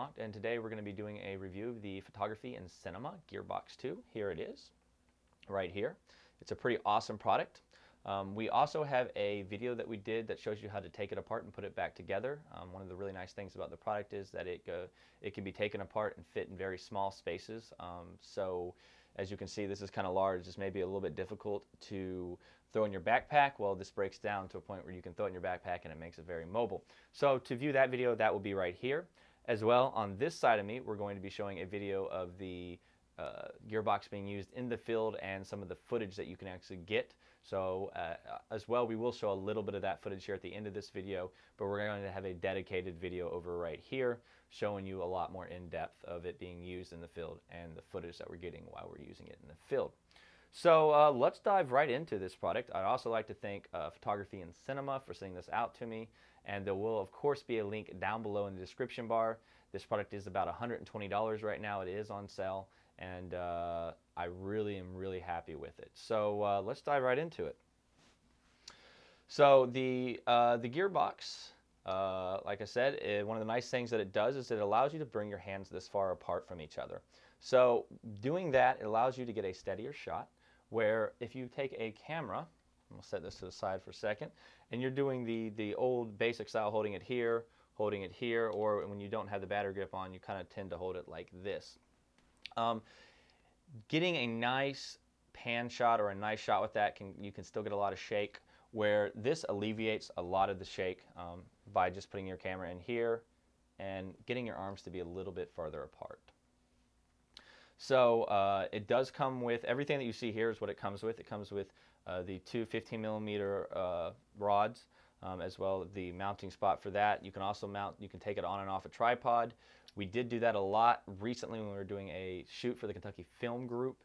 Unlocked, and today we're going to be doing a review of the Photography in Cinema Gearbox 2. Here it is, right here. It's a pretty awesome product. We also have a video that we did that shows you how to take it apart and put it back together. One of the really nice things about the product is that it can be taken apart and fit in very small spaces. So as you can see, this is kind of large. This may be a little bit difficult to throw in your backpack. Well, this breaks down to a point where you can throw it in your backpack and it makes it very mobile. So to view that video, that will be right here. As well, on this side of me, we're going to be showing a video of the gearbox being used in the field and some of the footage that you can actually get. So as well, we will show a little bit of that footage here at the end of this video, but we're going to have a dedicated video over right here showing you a lot more in depth of it being used in the field and the footage that we're getting while we're using it in the field. So let's dive right into this product. I'd also like to thank Photography in Cinema for sending this out to me, and there will of course be a link down below in the description bar. This product is about $120 right now. It is on sale, and I really am happy with it. So let's dive right into it. So the gearbox, like I said, one of the nice things that it does is it allows you to bring your hands this far apart from each other. So doing that, it allows you to get a steadier shot, where if you take a camera, I'm going to set this to the side for a second, and you're doing the old basic style, holding it here, or when you don't have the battery grip on, you kind of tend to hold it like this. Getting a nice pan shot or a nice shot with that, you can still get a lot of shake, where this alleviates a lot of the shake by just putting your camera in here and getting your arms to be a little bit farther apart. So it does come with everything that you see here is what it comes with. It comes with the two 15mm rods, as well as the mounting spot for that. You can also you can take it on and off a tripod. We did do that a lot recently when we were doing a shoot for the Kentucky Film Group.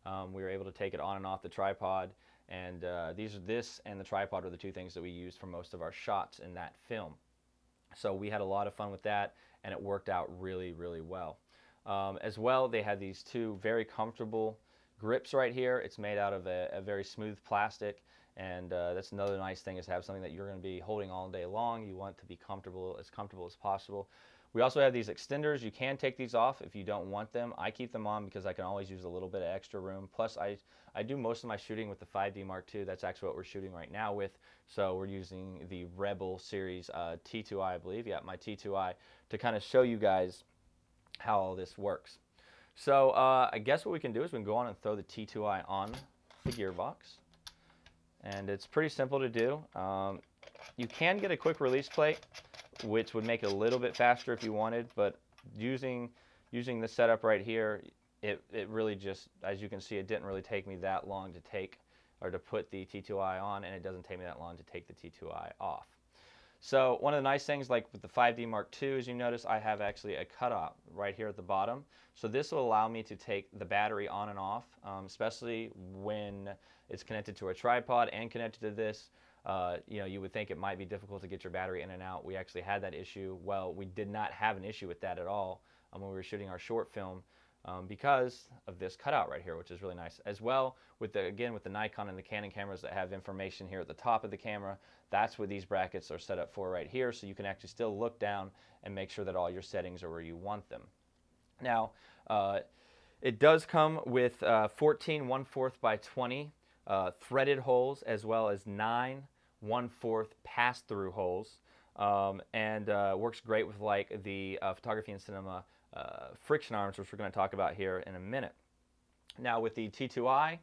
We were able to take it on and off the tripod, and this and the tripod are the two things that we used for most of our shots in that film. So we had a lot of fun with that, and it worked out really well. As well, they had these two very comfortable grips right here. It's made out of a very smooth plastic, and that's another nice thing, is to have something that you're going to be holding all day long. You want to be comfortable as possible. We also have these extenders. You can take these off if you don't want them. I keep them on because I can always use a little bit of extra room. Plus, I do most of my shooting with the 5D Mark II. That's actually what we're shooting right now with. So we're using the Rebel series T2i, I believe. Yeah, my T2i, to kind of show you guys how all this works. So I guess what we can do is we can go on and throw the T2i on the gearbox, and it's pretty simple to do. You can get a quick release plate, which would make it a little bit faster if you wanted, but using this setup right here, it really just, as you can see, it didn't really take me that long to put the T2i on, and it doesn't take me that long to take the T2i off. So one of the nice things, like with the 5D Mark II, as you notice, I have actually a cutoff right here at the bottom. So this will allow me to take the battery on and off, especially when it's connected to a tripod and connected to this. You know, you would think it might be difficult to get your battery in and out. We actually had that issue. Well, we did not have an issue with that at all when we were shooting our short film, because of this cutout right here, which is really nice. As well, with the Nikon and the Canon cameras that have information here at the top of the camera, that's what these brackets are set up for right here, so you can actually still look down and make sure that all your settings are where you want them. Now, it does come with 14 1/4 by 20 threaded holes, as well as 9 1/4 pass-through holes, and works great with like the Photography in Cinema friction arms, which we're going to talk about here in a minute. Now with the T2i,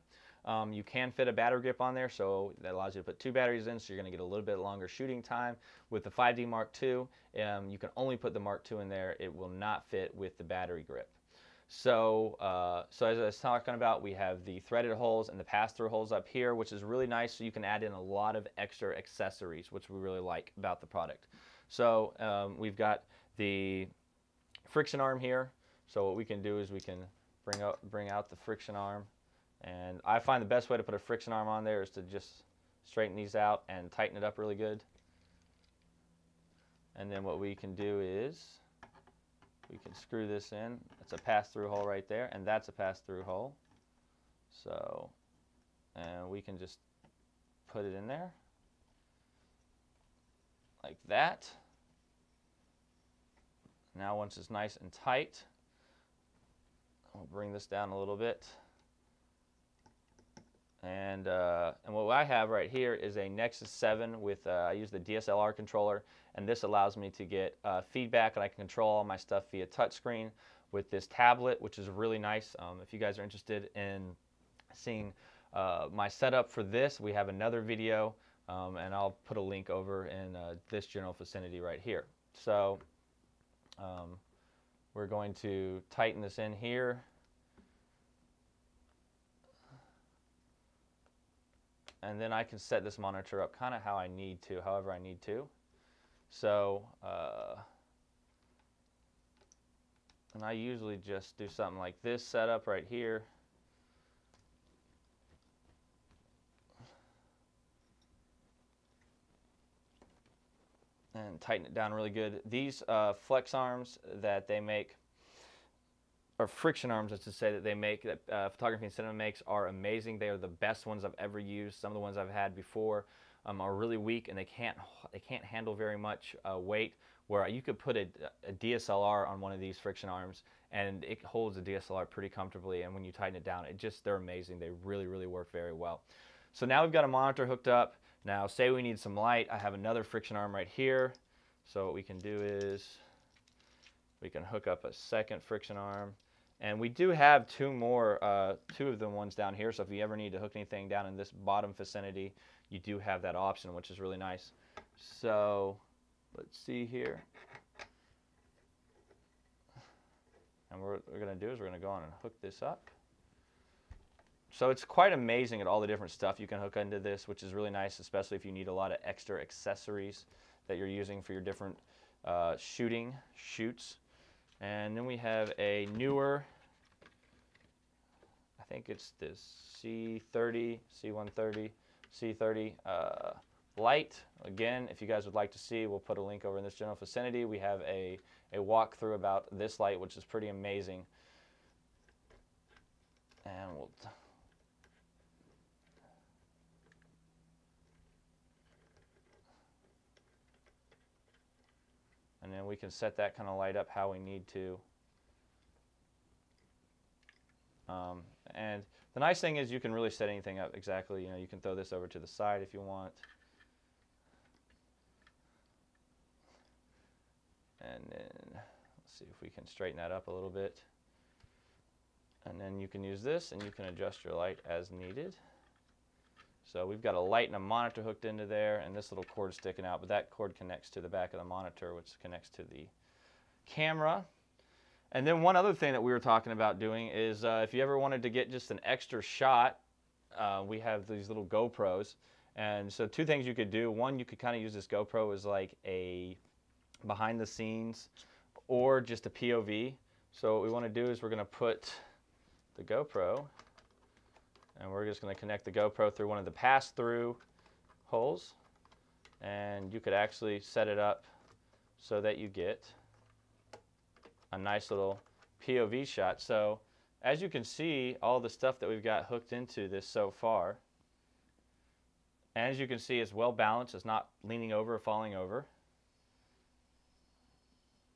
you can fit a battery grip on there, so that allows you to put two batteries in, so you're going to get a little bit longer shooting time. With the 5D Mark II, you can only put the Mark II in there. It will not fit with the battery grip. So, as I was talking about, we have the threaded holes and the pass-through holes up here, which is really nice, so you can add in a lot of extra accessories, which we really like about the product. So we've got the friction arm here. So what we can do is we can bring out the friction arm, and I find the best way to put a friction arm on there is to just straighten these out and tighten it up really good. And then what we can do is we can screw this in. It's a pass-through hole right there, and that's a pass-through hole. So, and we can just put it in there like that. Now once it's nice and tight, I'll bring this down a little bit. And what I have right here is a Nexus 7 with, I use the DSLR controller, and this allows me to get feedback, and I can control all my stuff via touchscreen with this tablet, which is really nice. If you guys are interested in seeing my setup for this, we have another video, and I'll put a link over in this general vicinity right here. So we're going to tighten this in here. And then I can set this monitor up kind of how I need to, however I need to. So, and I usually just do something like this setup right here. And tighten it down really good. These flex arms that they make, or friction arms, as to say, that they make, that Photography and Cinema makes, are amazing. They are the best ones I've ever used. Some of the ones I've had before are really weak, and they can't handle very much weight. Where you could put a DSLR on one of these friction arms, and it holds a DSLR pretty comfortably. And when you tighten it down, they're amazing. They really work very well. So now we've got a monitor hooked up. Now, say we need some light. I have another friction arm right here. So what we can do is we can hook up a second friction arm. And we do have two of the ones down here, so if you ever need to hook anything down in this bottom vicinity, you do have that option, which is really nice. So let's see here. And what we're going to do is we're going to go on and hook this up. So it's quite amazing at all the different stuff you can hook into this, which is really nice, especially if you need a lot of extra accessories that you're using for your different shoots. And then we have a newer, I think it's this C30, C130, C30 light. Again, if you guys would like to see, we'll put a link over in this general vicinity. We have a walkthrough about this light, which is pretty amazing. And we'll and then we can set that kind of light up how we need to. And the nice thing is you can really set anything up exactly. You know, you can throw this over to the side if you want. And then let's see if we can straighten that up a little bit. And then you can use this, and you can adjust your light as needed. So we've got a light and a monitor hooked into there, and this little cord is sticking out, but that cord connects to the back of the monitor, which connects to the camera. And then one other thing that we were talking about doing is if you ever wanted to get just an extra shot, we have these little GoPros. And so two things you could do. One, you could kind of use this GoPro as like a behind the scenes or just a POV. So what we want to do is we're going to put the GoPro, and we're just going to connect the GoPro through one of the pass-through holes, and you could actually set it up so that you get a nice little POV shot. So as you can see, all the stuff that we've got hooked into this so far, and as you can see, it's well balanced. It's not leaning over or falling over.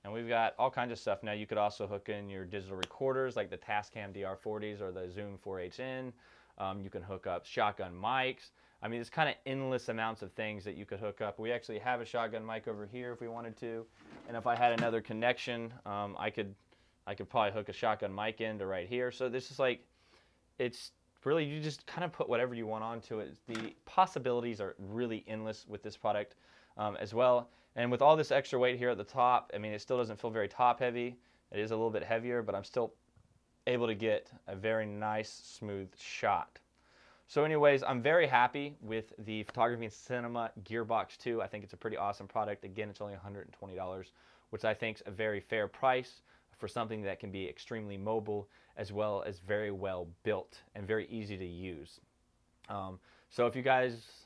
And we've got all kinds of stuff. Now you could also hook in your digital recorders like the Tascam DR40s or the Zoom 4HN. You can hook up shotgun mics. I mean, it's kind of endless amounts of things that you could hook up. We actually have a shotgun mic over here if we wanted to. And if I had another connection, I could probably hook a shotgun mic into right here. So this is like, it's really, you just kind of put whatever you want onto it. The possibilities are really endless with this product as well. And with all this extra weight here at the top, I mean, it still doesn't feel very top heavy. It is a little bit heavier, but I'm still able to get a very nice, smooth shot. So anyways, I'm very happy with the Photography and Cinema Gearbox 2. I think it's a pretty awesome product. Again, it's only $120, which I think is a very fair price for something that can be extremely mobile as well as very well built and very easy to use. So if you guys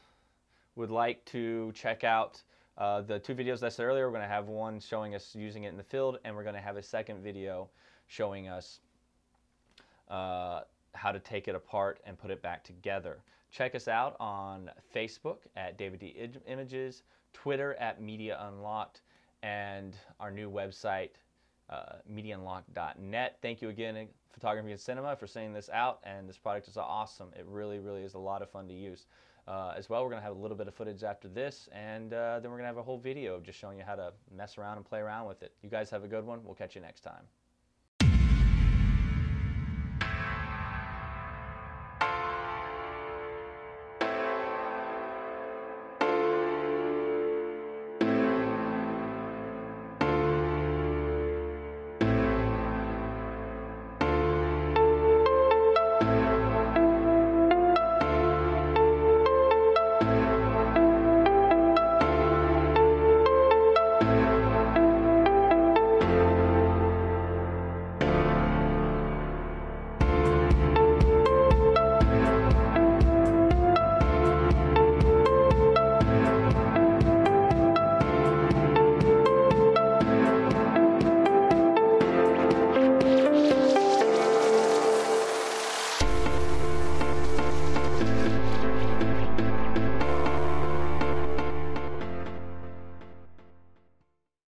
would like to check out the two videos I said earlier, we're going to have one showing us using it in the field, and we're going to have a second video showing us how to take it apart and put it back together. Check us out on Facebook at David D Images, Twitter at Media Unlocked, and our new website mediaunlock.net. Thank you again, Photography and Cinema, for sending this out, and this product is awesome. It really, really is a lot of fun to use. As well, we're going to have a little bit of footage after this, and then we're going to have a whole video just showing you how to mess around and play around with it. You guys have a good one. We'll catch you next time.